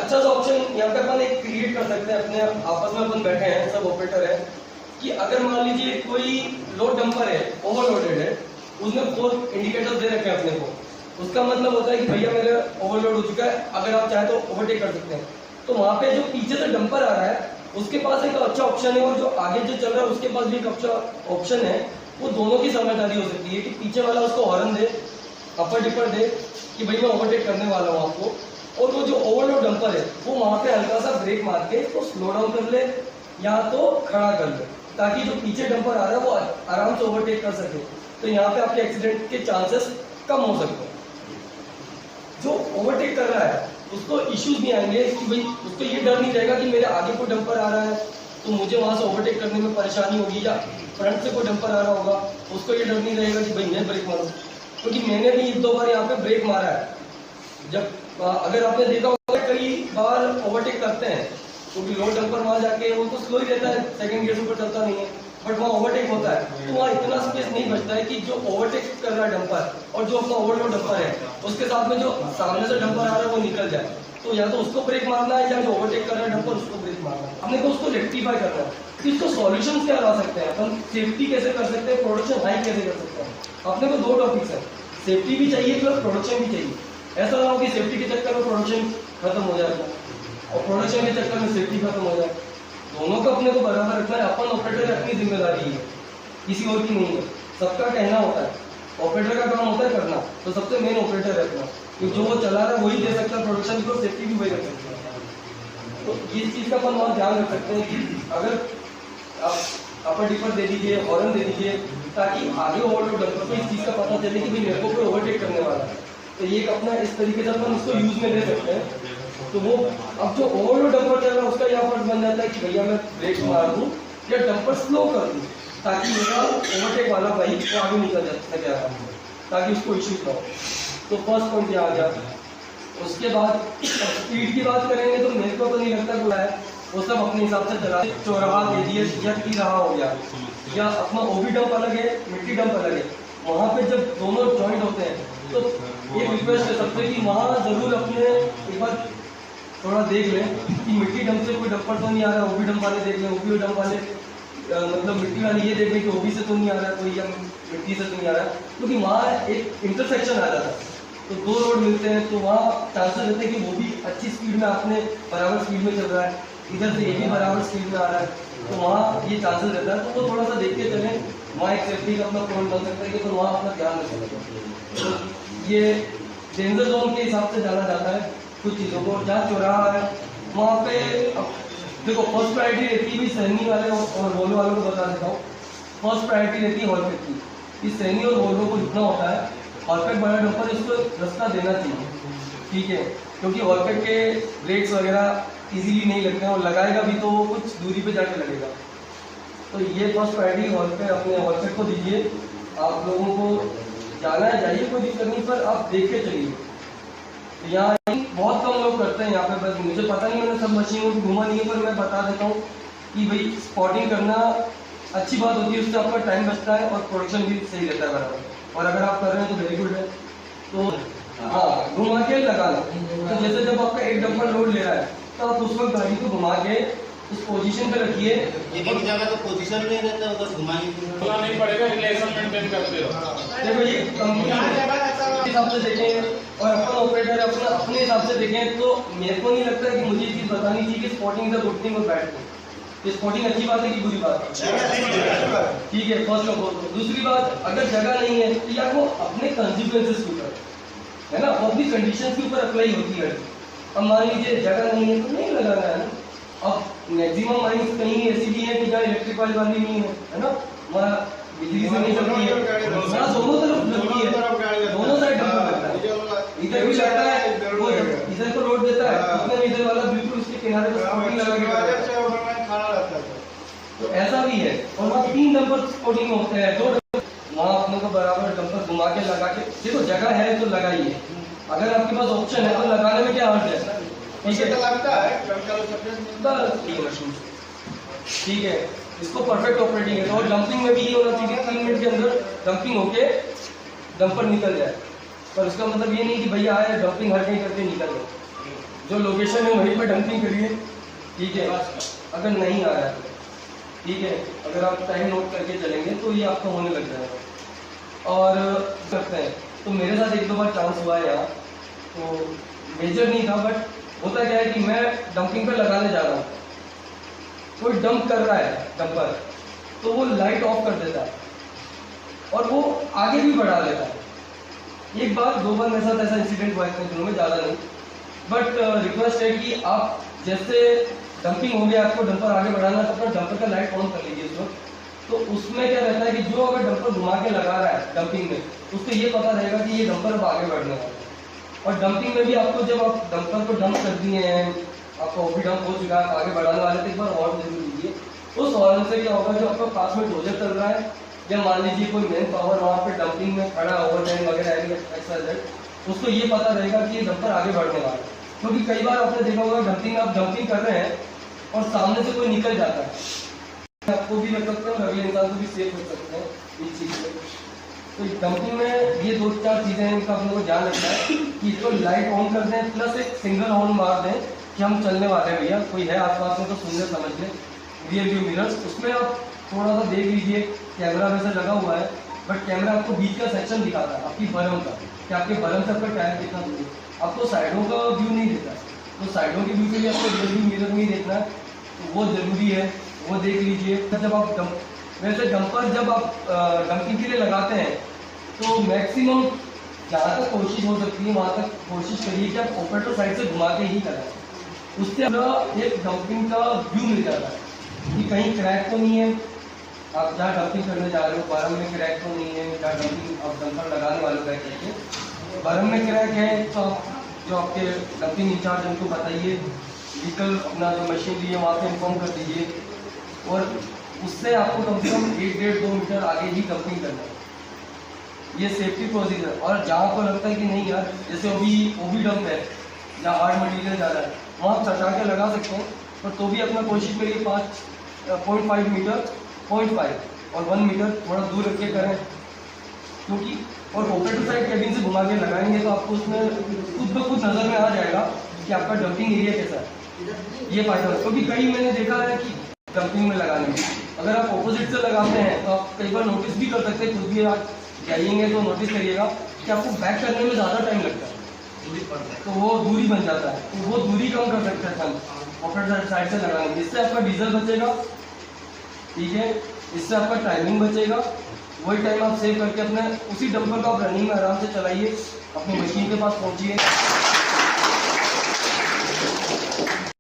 अच्छा सा ऑप्शन यहाँ पे अपन एक क्रिएट कर सकते हैं अपने आपस में, अपन बैठे हैं सब ऑपरेटर है, कि अगर मान लीजिए कोई लोड डंपर है, ओवरलोडेड है, उसमें 4 इंडिकेटर्स दे रखे हैं अपने को, उसका मतलब होता है कि भैया मेरा ओवरलोड हो चुका है, अगर आप चाहे तो ओवरटेक कर सकते हैं। तो वहाँ पे जो पीछे से डंपर आ रहा है उसके पास एक अच्छा ऑप्शन है, और जो आगे जो चल रहा है उसके पास भी एक अच्छा ऑप्शन है। वो दोनों की समझदारी हो सकती है कि पीछे वाला उसको हॉर्न दे, अपर डिपर दे कि भाई मैं ओवरटेक करने वाला हूँ आपको, और वो जो ओवरलोड डंपर है वो वहाँ पे हल्का सा ब्रेक मार के उसको स्लो डाउन कर ले या तो खड़ा कर ले, ताकि जो पीछे डंपर आ रहा है वो आराम से ओवरटेक कर सके। तो यहाँ पे आपके एक्सीडेंट के चांसेस कम हो सकते हैं। जो ओवरटेक कर रहा है उसको इश्यूज नहीं आएंगे कि भाई उसको ये डर नहीं रहेगा कि मेरे आगे कोई डंपर आ रहा है तो मुझे वहां से ओवरटेक करने में परेशानी होगी, या फ्रंट से कोई डंपर आ रहा होगा उसको ये डर नहीं रहेगा कि भाई मैं ब्रेक मारूं, क्योंकि मैंने भी 1-2 बार यहाँ पे ब्रेक मारा है। जब अगर आपने देखा होगा कई बार ओवरटेक करते हैं क्योंकि लोड डंपर वहां जाके वो तो स्लो ही रहता है, सेकंड गियर ऊपर चलता नहीं है, बट वहाँ ओवरटेक होता है तो वहाँ इतना स्पेस नहीं बचता है कि जो ओवरटेक कर रहा है डंपर और जो अपना ओवरलोड डंपर है उसके साथ में जो सामने से डंपर आ रहा है वो निकल जाए। तो या तो उसको ब्रेक मारना है या जो ओवरटेक कर रहा है डंपर उसको ब्रेक मारना है। हमने को उसको रेक्टिफाई करना है। तो इसको सॉल्यूशन क्या ला सकते हैं अपन, सेफ्टी कैसे कर सकते हैं, प्रोडक्शन हाई कैसे कर सकते हैं। अपने को 2 टॉपिक्स है, सेफ्टी भी चाहिए प्लस प्रोडक्शन भी चाहिए। ऐसा ना हो कि सेफ्टी के चक्कर में प्रोडक्शन खत्म हो जाएगा और प्रोडक्शन के चक्कर में सेफ्टी खत्म हो जाए। दोनों को अपने को बराबर रखना है। अपन ऑपरेटर अपनी जिम्मेदारी है, किसी और की नहीं है। सबका कहना होता है, ऑपरेटर का काम होता है करना, तो सबसे मेन ऑपरेटर रखना, क्योंकि जो वो चला रहा है वही दे सकता है प्रोडक्शन को, सेफ्टी भी वही रख सकता है। तो इस चीज का अपन वहाँ ध्यान रख सकते हैं कि अगर आप अपर डिपर दे दीजिए, हॉर्न दे दीजिए, ताकि आगे ओवरलोड डंपर को इस चीज का पता चले कि भाई मेरे को कोई ओवरटेक करने वाला है। तो ये अपना इस तरीके से अपन उसको यूज में ले सकते हैं। तो वो अब जो ओवरलोड डंपर चल रहा है उसका यहाँ फर्ज बन जाता है कि भैया मैं ब्रेक मार दूं या डंपर स्लो कर दूं, ताकि मेरा ओवरटेक वाला बाइक वो आगे निकल जा सके, ताकि उसको इश्यू ना हो। तो फर्स्ट पॉइंट यहाँ आ गया। उसके बाद स्पीड की बात करेंगे तो मेरे को तो नहीं लगता कोई है, वो सब अपने हिसाब से चला, चौराहा रेडियस या की रहा हो गया, या अपना ओबी डंप अलग है, मिट्टी डंप अलग है। वहाँ पे जब दोनों जॉइंट होते हैं तो एक रिक्वेस्ट कर सकते हैं कि वहाँ जरूर अपने एक बार थोड़ा देख लें कि मिट्टी डंप से कोई डंपर तो नहीं आ रहा है, ओबी डंप वाले देख लें, ओबी डंप वाले मतलब मिट्टी वाले ये देख लें कि ओबी से तो नहीं आ रहा है कोई, या मिट्टी से तो नहीं आ रहा है, क्योंकि वहाँ एक इंटरसेक्शन आ जाता है। तो 2 रोड मिलते हैं तो वहाँ चांसेस रहते हैं कि वो भी अच्छी स्पीड में आपने बराबर स्पीड में चल रहा है, इधर से ये भी बराबर स्पीड में आ रहा है, तो वहाँ ये चांसेस रहता है। तो वो थोड़ा सा देख के चलें, वहाँ एक सेफ्टी का अपना पॉइंट बन सकता है कि तो वहाँ अपना ध्यान रख सकते हैं। तो ये डेंजर जोन के हिसाब से जाना जाता है कुछ चीज़ों को। जहाँ चौराहा है वहाँ पे देखो फर्स्ट प्रायोरिटी रहती है सैनी वाले और वोल्वो वालों को बता देता हूँ। फर्स्ट प्रायोरिटी रहती है हॉलपेक की। इस सैनी और वोल्वो को जितना होता है हॉलपेक बड़ा डंपर इसको रास्ता देना चाहिए, ठीक है, क्योंकि हॉलपेक के ब्रेक्स वगैरह इजीली नहीं लगते हैं, और लगाएगा भी तो वो कुछ दूरी पे जाके लगेगा। तो ये फर्स्ट प्रायोरिटी हॉलपेक अपने हॉलपेक को दीजिए। आप लोगों को जाना है जाइए, कोई दिक्कत नहीं, पर आप देख के चलिए। तो यहाँ बहुत कम लोग करते हैं यहाँ पे, बस मुझे पता नहीं, मैंने सब मशीनों को घूमा नहीं है, पर मैं बता देता हूँ कि भाई स्पॉटिंग करना अच्छी बात होती है, उससे आपका टाइम बचता है और प्रोडक्शन भी सही रहता है बराबर। और अगर आप कर रहे हैं तो वेरी गुड है। तो हाँ, घुमा के लगाना। तो जैसे जब आपका एक डंपर लोड ले रहा है तो आप उस वक्त गाड़ी को घुमा के उस पोजीशन पे रखिए। एक जगह तो पोजीशन नहीं रहता, उधर घुमाएंगे नहीं पड़ेगा, रिलेशन मेंटेन करते रहो। देखो ये कंपनी के हिसाब से देखें और अपन ऑपरेटर अपने हिसाब से देखें, तो मेरे को नहीं लगता है कि मुझे चीज़ बतानी चाहिए कि स्पॉटिंग से उठने और बैठने, ये स्पॉटिंग अच्छी बात है कि बुरी बात है, ठीक है, फर्स्ट ऑफ ऑल। दूसरी बात, अगर जगह नहीं है तो या वो अपने कंसिक्वेंसेस के ऊपर है ना, वो अपनी कंडीशन के ऊपर अप्लाई होती है। अब मान लीजिए जगह नहीं है तो नहीं लगाना है ना। अब मैक्सिमम माइंस कहीं ऐसी भी है कि जहाँ इलेक्ट्रिक वाली नहीं है ना, वहाँ बिजली से नहीं चलती है, वहाँ दोनों तरफ लगती है, दोनों साइड डंपर लगता है, इधर भी लगता है, वो इधर को रोड देता है, उसमें इधर वाला बिल्कुल उसके किनारे पर स्पॉटिंग लगा के, तो ऐसा भी है। और वहाँ 3 डंपर स्पॉटिंग होते हैं, 2 डंपर, वहाँ अपने को बराबर डंपर घुमा के लगा के, देखो जगह है तो लगाइए, अगर आपके पास ऑप्शन है तो लगाने में क्या हर्ज है, ठीक है, लगता है ठीक है। इसको परफेक्ट ऑपरेटिंग है। और डंपिंग में भी ये होना चाहिए 3 मिनट के अंदर डंपिंग होके डंपर निकल जाए, पर उसका मतलब ये नहीं कि भैया आए डंपिंग हर कहीं करके निकल जाए। जो लोकेशन है वहीं पर डंपिंग करिए, ठीक है। अगर नहीं आ रहा है, ठीक है, अगर आप टाइम नोट करके चलेंगे तो ये आपका होने लग जाएगा। और करते हैं तो मेरे साथ एक दो बार चांस हुआ है यार, तो मेजर नहीं था, बट होता क्या है कि मैं डंपिंग पे लगाने जा रहा हूँ, कोई डंप कर रहा है डंपर, तो वो लाइट ऑफ कर देता है और वो आगे भी बढ़ा लेता है। एक बार दो बार मेरे साथ ऐसा इंसिडेंट हुआ इतने दिनों में, ज़्यादा नहीं, बट रिक्वेस्ट है कि आप जैसे डंपिंग हो गया, आपको डंपर आगे बढ़ाना है तो अपना डंपर का लाइट ऑन कर लीजिए इस वक्त। तो उसमें क्या रहता है कि जो अगर डंपर घुमा के लगा रहा है डंपिंग में, उसको ये पता रहेगा कि ये डंपर अब आगे बढ़ने वाला है। और डंपिंग में भी आपको जब आप डंपर को डंप कर दिए हैं, आपका ओपी डंप हो चुका है, आप आगे बढ़ाने वाले, तो एक बार हॉर्न जरूर लीजिए। उस हॉर्न से क्या होगा, जो आपका पास में डोजर चल रहा है या मान लीजिए कोई मैन पावर वहाँ पे डंपिंग में खड़ा ओवरटाइम वगैरह एक्सरसाइज, उसको ये पता रहेगा कि ये डंपर आगे बढ़ने वाला है। क्योंकि कई बार आपने देखा होगा डंपिंग, आप डंपिंग कर रहे हैं और सामने से कोई निकल जाता है, आपको भी रख सकते हैं, अगले इंसान को भी सेफ रख सकते हैं इस चीज़ से। तो डंपिंग में ये दो चार चीज़ें हैं, इनका अपने को ध्यान रखना है कि इसको लाइट ऑन कर दें, प्लस एक सिंगल हॉर्न मार दें कि हम चलने वाले हैं भैया, कोई है आसपास में तो सुन ले समझ लें। रियर व्यू मिरर्स, उसमें आप थोड़ा सा देख लीजिए, कैमरा वैसे लगा हुआ है, बट कैमरा आपको बीच का सेक्शन दिखाता है आपकी बरम का, कि आपके बरम से आपका टायर कितना दूर है, आपको साइडों का व्यू नहीं देता है। तो साइडों के व्यू के लिए आपको रियर व्यू मिरर में ही देखना है, तो वो ज़रूरी है, वो देख लीजिए। जब आप वैसे डंपर जब आप डंपिंग के लिए लगाते हैं तो मैक्सिमम जहाँ तक कोशिश हो सकती है वहाँ तक कोशिश करिए कि आप ऑपरेटर साइड से घुमा के ही कराएं। उससे एक डंपिंग का व्यू मिल जाता है कि कहीं क्रैक तो नहीं है, आप जहाँ डंपिंग करने जा रहे हो बारम में क्रैक तो नहीं है, जहाँ डंपिंग आप डंपर लगाने वाले क्रैक करके बारम में क्रैक है तो आप जो आपके डंपिंग इंचार्ज उनको बताइए, व्हीकल अपना जो मशीन ली है वहाँ से इन्फॉर्म कर दीजिए, और उससे आपको कम से कम 1-1.5-2 मीटर आगे ही डंपिंग करना है। ये सेफ्टी प्रोसीजर। और जहाँ आपको लगता है कि नहीं यार, जैसे ओबी डंप है जहाँ हार्ड मटीरियल जा रहा है, वहाँ आप सटा के लगा सकते हैं, पर तो भी अपना कोशिश करिए 5.5 मीटर, 0.5 और 1 मीटर थोड़ा दूर रख के करें, क्योंकि और ऑपरेटर साइड कैबिन से घुमा के लगाएंगे तो आपको उसमें खुद ब खुद नज़र में आ जाएगा कि आपका डंपिंग एरिया कैसा है। ये फायदा है, क्योंकि कई मैंने देखा है कि डंपिंग में लगाने में अगर आप ऑपोजिट से लगाते हैं तो आप कई बार नोटिस भी कर सकते हैं, खुद भी आप जाइएंगे तो नोटिस करिएगा कि आपको बैक करने में ज़्यादा टाइम लगता है, तो वो दूरी बन जाता है, तो वो दूरी कम कर सकते हैं हम ऑपरेटर साइड से लगाएंगे। इससे आपका डीजल बचेगा, ठीक है, इससे आपका टाइमिंग बचेगा, वही टाइम आप सेव करके अपने उसी डंपर को आप रनिंग में आराम से चलाइए, अपनी मशीन के पास पहुंचिए।